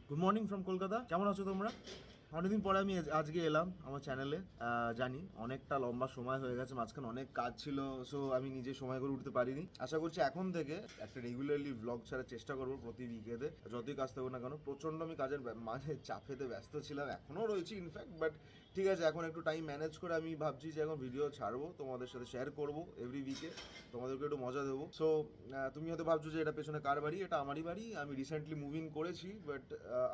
Good morning from Kolkata. কেমন আছো তোমরা? অনেকদিন পরে আমি আজকে এলাম আমার চ্যানেলে। জানি অনেকটা লম্বা সময় হয়ে গেছে, মাঝখানে অনেক কাজ ছিল, সো আমি নিজে সময় করে উঠতে পারিনি। আশা করছি এখন থেকে একটা রেগুলারলি ব্লগ ছাড়ার চেষ্টা করবো প্রতি উইকেতে, যতই কাজ থাকুক না কেন। প্রচণ্ড আমি কাজের মাঝে চাপেতে ব্যস্ত ছিলাম, এখনও রয়েছি ইনফ্যাক্ট, বাট ঠিক আছে, এখন একটু টাইম ম্যানেজ করে আমি ভাবছি যে এখন ভিডিও ছাড়বো, তোমাদের সাথে শেয়ার করবো এভরি উইকে, তোমাদেরকে একটু মজা দেবো। সো তুমি হয়তো ভাবছো যে এটা পেছনে কার বাড়ি, এটা আমারই বাড়ি। আমি রিসেন্টলি মুভিং করেছি, বাট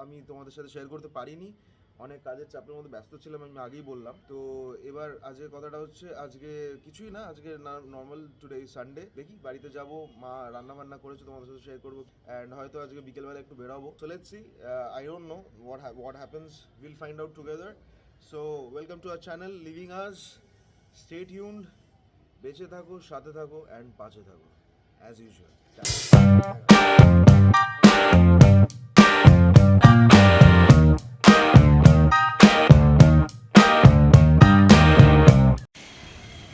আমি তোমাদের সাথে শেয়ার করতে পারিনি, অনেক কাজের চাপের মধ্যে ব্যস্ত ছিলাম, আমি আগেই বললাম। তো এবার আজকে কথাটা হচ্ছে, আজকে কিছুই না, আজকে নর্মাল টুডে সানডে, দেখি বাড়িতে যাব, মা রান্না বান্না করেছে, তোমাদের সাথে শেয়ার করবো, অ্যান্ড হয়তো আজকে বিকেলবেলা একটু বেরোবো। So let's see, I don't know what happens, we'll find out together. So welcome to our channel living us, stay tuned, বেঁচে থাকো, সাথে থাকো, অ্যান্ড পাশে থাকো অ্যাজ ইউজুয়াল।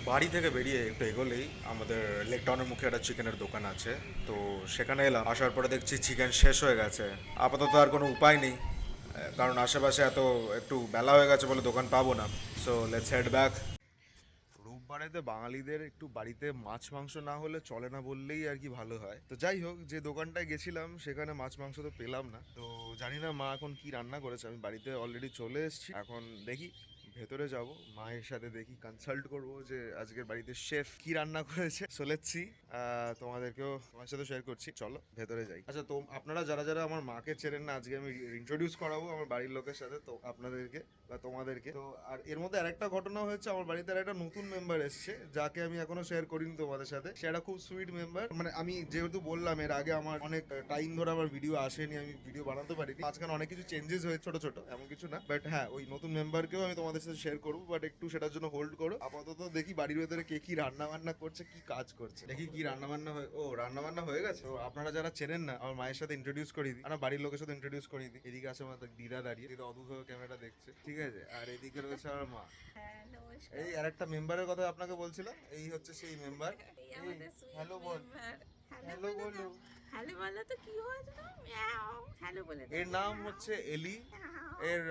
বাড়ি থেকে বেরিয়ে একটু এগোলেই আমাদের লেক টাউনের মুখে একটা চিকেনের দোকান আছে, তো সেখানে এলাম। আসার পরে দেখছি চিকেন শেষ হয়ে গেছে। আপাতত আর কোনো উপায় নেই, কারণ আশেপাশে একটু বেলা হয়ে গেছে বলে দোকান পাবো না। So let's head back. রোববারেতে বাঙালিদের একটু বাড়িতে মাছ মাংস না হলে চলে না বললেই আর কি ভালো হয়। তো যাই হোক, যে দোকানটায় গেছিলাম সেখানে মাছ মাংস তো পেলাম না, তো জানি না মা এখন কি রান্না করেছে। আমি বাড়িতে অলরেডি চলে এসেছি, এখন দেখি ভেতরে যাব, মায়ের সাথে দেখি কনসাল্ট করব যে আজকের বাড়িতে শেফ কি রান্না করেছে। চলেছি, তোমাদেরকেও তোমার সাথে শেয়ার করছি, চলো ভেতরে যাই। আচ্ছা, তো আপনারা যারা যারা আমার মাকে চেনেন না, আজকে আমি ইন্ট্রোডিউস করাবো আমার বাড়ির লোকের সাথে, তো আপনাদেরকে বা তোমাদেরকে। তো আর এর মধ্যে আরেকটা ঘটনা হয়েছে, আমার বাড়িতে একটা নতুন মেম্বার এসছে, যাকে আমি এখনো শেয়ার করিনি তোমাদের সাথে। সেটা খুব সুইট মেম্বার। মানে আমি যেহেতু বললাম এর আগে আমার অনেক টাইম ধরে আমার ভিডিও আসেনি, আমি ভিডিও বানাতে পারিনি, মাঝখানে অনেক কিছু চেঞ্জেস হয়েছে, ছোট ছোট, এমন কিছু না। বাট হ্যাঁ, ওই নতুন মেম্বারকেও আমি তোমাদের সাথে শেয়ার করবো, বাট একটু সেটার জন্য হোল্ড করো। আপাতত দেখি বাড়ির ভেতরে কে কি রান্না বান্না করছে, কি কাজ করছে, দেখি কি রান্না বান্না রান্না বান্না হয়ে গেছে। তো আপনারা যারা চেনেন না, আমার মায়ের সাথে ইন্ট্রোডিউস করিয়ে দিই, আমার বাড়ির লোকের সাথে ইন্ট্রোডিউস করিয়ে দিই। এদিকে আছে আমাদের দিদা দাঁড়িয়ে, দিদা অদ্ভুতভাবে ক্যামেরাটা দেখছে, ঠিক আছে, আর এদিকে রয়েছে আমার মা। হ্যাঁ, নমস্কার। এই আরেকটা মেম্বারের কথা আপনাকে বলছিলাম, এই হচ্ছে সেই মেম্বার। এই আমাদের হ্যালো সুইট বল, মেম্বার। হ্যালো বলো। হ্যালো বলো তো কি হয়েছে না? মিয়াও। হ্যালো বলে দাও। এর নাম হচ্ছে এলি। মিয়াও। এর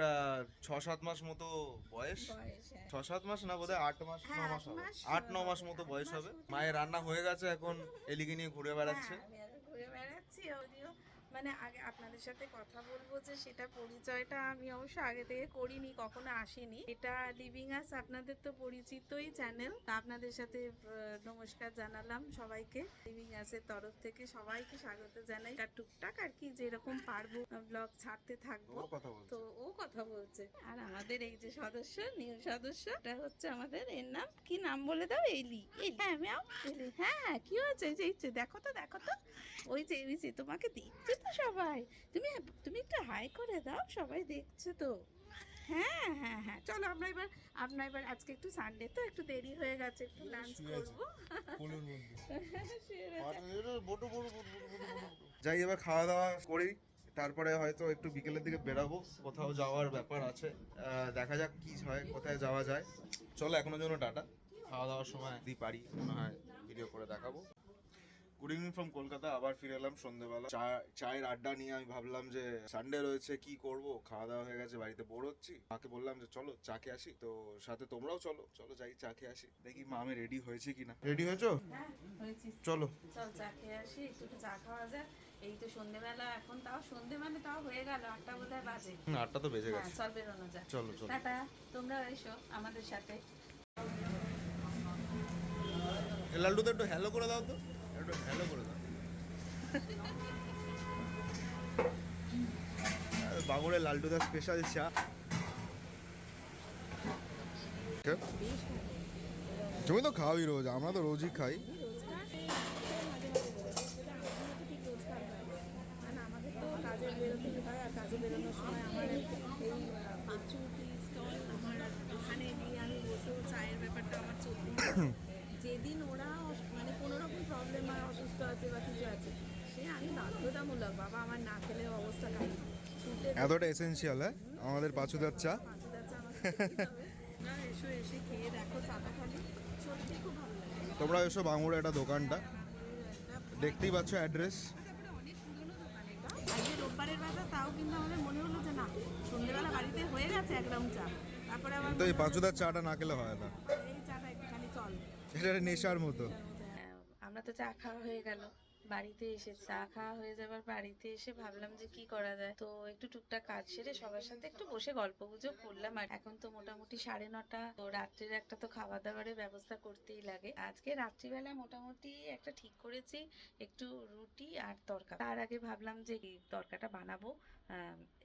6-7 মাস মতো বয়স। বয়স, হ্যাঁ। 6-7 মাস না, বোধহয় 8 মাস, 9 হ্যাঁ, মাস ৮ হবে। মাস 8-9 মাস মতো ৮ বয়স মাস হবে। হতে মায়ের যায়। রান্না হয়ে গেছে, এখন এলিকে নিয়ে ঘুরে বেড়াচ্ছে। হ্যাঁ, আমি এখন ঘুরে বেড়াচ্ছি। যদিও মানে আগে আপনাদের সাথে কথা বলবো যে সেটা পরিচয়টা আমি অবশ্য আগে থেকে করিনি, কখনো আসিনি। এটা লিভিং আস আপনাদের তো পরিচিতই চ্যানেল। আপনাদের সাথে নমস্কার জানালাম সবাইকে। লিভিং আসের তরফ থেকে সবাইকে স্বাগত জানাই। আর টুকটাক আর কি যেরকম পারবো ব্লগ ছাড়তে থাকবো। ও কথা বলছে। তো ও কথা বলছে। আর আমাদের এই যে সদস্য, নিউ সদস্য, এটা হচ্ছে আমাদের, এর নাম কি, নাম বলে দাও। এলি। হ্যাঁ, ম্যাও। এলি। হ্যাঁ, কি হয়েছে? এই যে দেখো তো, দেখো তো, ওই যে তোমাকে দেখছে তো সবাই। তুমি তুমি একটু হাই করে দাও, সবাই দেখছে তো। হ্যাঁ হ্যাঁ হ্যাঁ, চলো আমরা এবার আজকে একটু সানডে তো একটু দেরি হয়ে গেছে, একটু লাঞ্চ করবো। যাই, এবার খাওয়া দাওয়া করি, তারপরে হয়তো একটু বিকেলের দিকে বেরাবো, কোথাও যাওয়ার ব্যাপার আছে। দেখা যাক কি হয়, কোথায় যাওয়া যায়। চলো এখনো জন্য টাটা। খাওয়া দাওয়ার সময় যদি পারি মনে হয় ভিডিও করে দেখাবো। গুড ইভিনিং ফ্রম কলকাতা, আবার ফিরে এলাম সন্ধ্যেবেলা। চায়ের আড্ডা নিয়ে আমি ভাবলাম যে সানডে রয়েছে, কি করব, খাওয়া দাওয়া হয়ে গেছে, বাড়িতে বোর হচ্ছি। মাকে বললাম যে চলো চা খেয়ে আসি, তো সাথে তোমরাও চলো, চলো যাই চা খেয়ে আসি। দেখি মা আমি রেডি হয়েছি কিনা। রেডি হয়েছো? হ্যাঁ, হয়েছি। চলো চল চা খেয়ে আসি, একটু চা খাওয়া যাক। এই তো সন্ধেবেলা, এখন তাও সন্ধে মানে তাও হয়ে গেল 8টা বোধহয় বাজে। 8টা তো বেজে হ্যাঁ, গেছে। চল বেরোনো যাক। চলো চলো। টাটা, তোমরা এসো আমাদের সাথে। লাল্টু তো একটু হ্যালো করে দাও, তো একটু হ্যালো করে দাও। বাগুড়ে লাল্টুদার স্পেশাল চা। তুমি তো খাওয়াই রোজ, আমরা তো রোজই খাই। আমাদের তো কাজে বেরোতেই হয়, আর কাজে বেরোনোর সময় আমার এই পাঁচু টি স্টল, আমার ওখানে গিয়ে আমি বসেও চায়ের ব্যাপারটা আমার চলতেই থাকে। যেদিন ওরা মানে কোনো রকম প্রবলেম হয়, অসুস্থ আছে বা কিছু আছে, সে আমি বাধ্যতামূলক, বাবা আমার না খেলে অবস্থা খাই ছুটে এতটা এসেন্সিয়াল হ্যাঁ আমাদের পাঁচুদার চা। পাঁচুদার চা আমার খেতেই হবে। না, এসো, এসে খেয়ে দেখো চাটা খালি, সত্যি খুব ভালো লাগে। তোমরা এসো বাঙুরে একটা দোকানটা, দেখতেই পাচ্ছ অ্যাড্রেস। অনেক পুরনো দোকান এটা। আজকে রোববারের বাজার, তাও তাও কিন্তু আমাদের মনে হলো যে না, সন্ধ্যেবেলা বাড়িতে হয়ে গেছে এক রাউন্ড চা, তারপরে আবার তো এই পাঁচুদার চাটা না খেলে হয় না, এই চাটা একটুখানি চল। এটা নেশার মতো। আমরা তো চা খাওয়া হয়ে গেল, বাড়িতে এসে চা খাওয়া হয়ে যাবার বাড়িতে এসে ভাবলাম যে কি করা যায়, তো একটু টুকটাক কাজ সেরে সবার সাথে একটু বসে গল্প গুজব করলাম। আর এখন তো মোটামুটি 9:30, তো রাত্রির একটা তো খাওয়া দাওয়ারের ব্যবস্থা করতেই লাগে। আজকে রাত্রিবেলা মোটামুটি একটা ঠিক করেছি, একটু রুটি আর তরকা। তার আগে ভাবলাম যে এই তরকাটা বানাবো,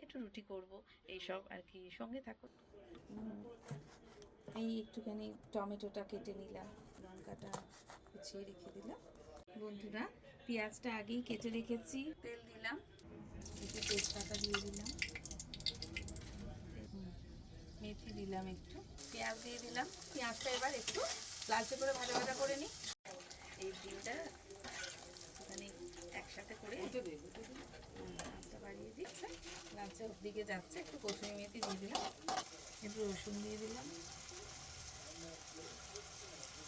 একটু রুটি করব, এইসব আর কি। সঙ্গে থাকুন। এই একটুখানি টমেটোটা কেটে নিলাম, লঙ্কাটা কুচিয়ে রেখে দিলাম। বন্ধুরা, পেঁয়াজটা আগেই কেটে রেখেছি, তেল দিলাম, একটু তেজপাতা দিয়ে দিলাম, মেথি দিলাম, একটু পেঁয়াজ দিয়ে দিলাম। পেঁয়াজটা এবার একটু লালচে করে ভাজা ভাজা করে নিই। এই ডিমটা মানে একসাথে করে আঁচটা বাড়িয়ে দিচ্ছে, লালচে দিকে যাচ্ছে। একটু কসুরি মেথি দিয়ে দিলাম, একটু রসুন দিয়ে দিলাম,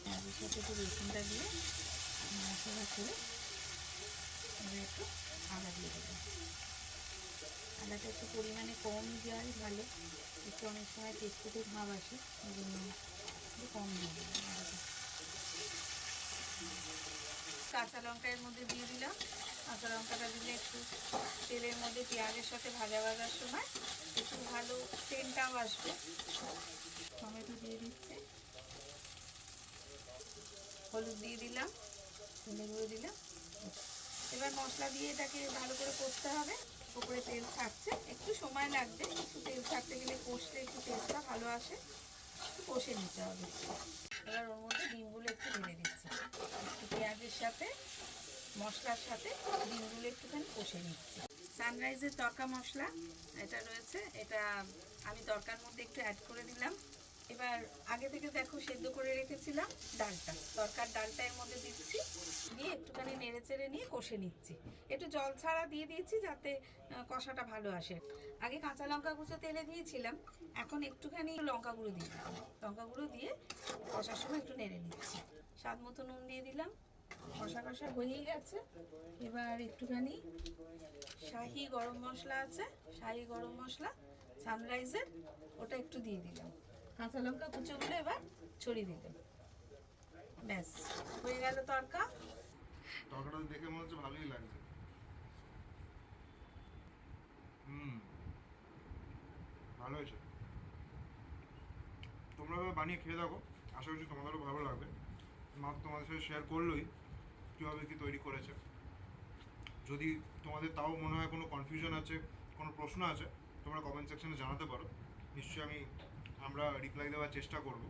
পেঁয়াজের সাথে একটু রসুনটা দিয়ে মশলা করে একটু আদা দিয়ে দিলাম। আদাটা একটু পরিমাণে কম দেওয়াই ভালো, একটু অনেক সময় তেজপাতে ভাব আসে, ওই জন্য একটু কম দিয়ে দিলাম আদাটা। কাঁচা লঙ্কা এর মধ্যে দিয়ে দিলাম। কাঁচা লঙ্কাটা দিলে একটু তেলের মধ্যে পেঁয়াজের সাথে ভাজার সময় একটু ভালো সেন্টটাও আসবে। টমেটো দিয়ে দিচ্ছে, হলুদ দিয়ে দিলাম, ধনে গুঁড়ো দিলাম। এবার মশলা দিয়ে এটাকে ভালো করে কষতে হবে। উপরে তেল ছাড়ছে, একটু সময় লাগবে, একটু তেল ছাড়তে গেলে কষতে একটু টেস্টটা ভালো আসে, একটু কষে নিতে হবে। এবার ওর মধ্যে ডিমগুলো একটু ঢেলে দিচ্ছি, একটু পেঁয়াজের সাথে মশলার সাথে ডিমগুলো একটুখানি কষে নিচ্ছি। সানরাইজের তড়কা মশলা এটা রয়েছে, এটা আমি তড়কার মধ্যে একটু অ্যাড করে দিলাম। এবার আগে থেকে দেখো সেদ্ধ করে রেখেছিলাম ডালটা, তরকার ডালটা এর মধ্যে দিচ্ছি, দিয়ে একটুখানি নেড়ে চেড়ে নিয়ে কষে নিচ্ছি। একটু জল ছাড়া দিয়ে দিয়েছি যাতে কষাটা ভালো আসে। আগে কাঁচা লঙ্কা কুচো তেলে দিয়েছিলাম, এখন একটুখানি লঙ্কা গুঁড়ো দিয়ে দিলাম। লঙ্কা গুঁড়ো দিয়ে কষার সময় একটু নেড়ে নিচ্ছি। স্বাদ মতো নুন দিয়ে দিলাম। কষা কষা হয়েই গেছে। এবার একটুখানি শাহি গরম মশলা আছে, শাহি গরম মশলা সানরাইজের, ওটা একটু দিয়ে দিলাম। কাঁচা লঙ্কা কুচোগুলো এবার ছড়িয়ে দিলাম। ব্যাস হয়ে গেল তড়কা। তরকাটা দেখে মনে হচ্ছে ভালোই লাগছে। ভালো হয়েছে। তোমরা বানিয়ে খেয়ে দেখো, আশা করছি তোমাদেরও ভালো লাগবে। মা তোমাদের সাথে শেয়ার করলোই কীভাবে কী তৈরি করেছে। যদি তোমাদের তাও মনে হয় কোনো কনফিউশন আছে, কোনো প্রশ্ন আছে, তোমরা কমেন্ট সেকশনে জানাতে পারো। নিশ্চয়ই আমরা রিপ্লাই দেওয়ার চেষ্টা করব।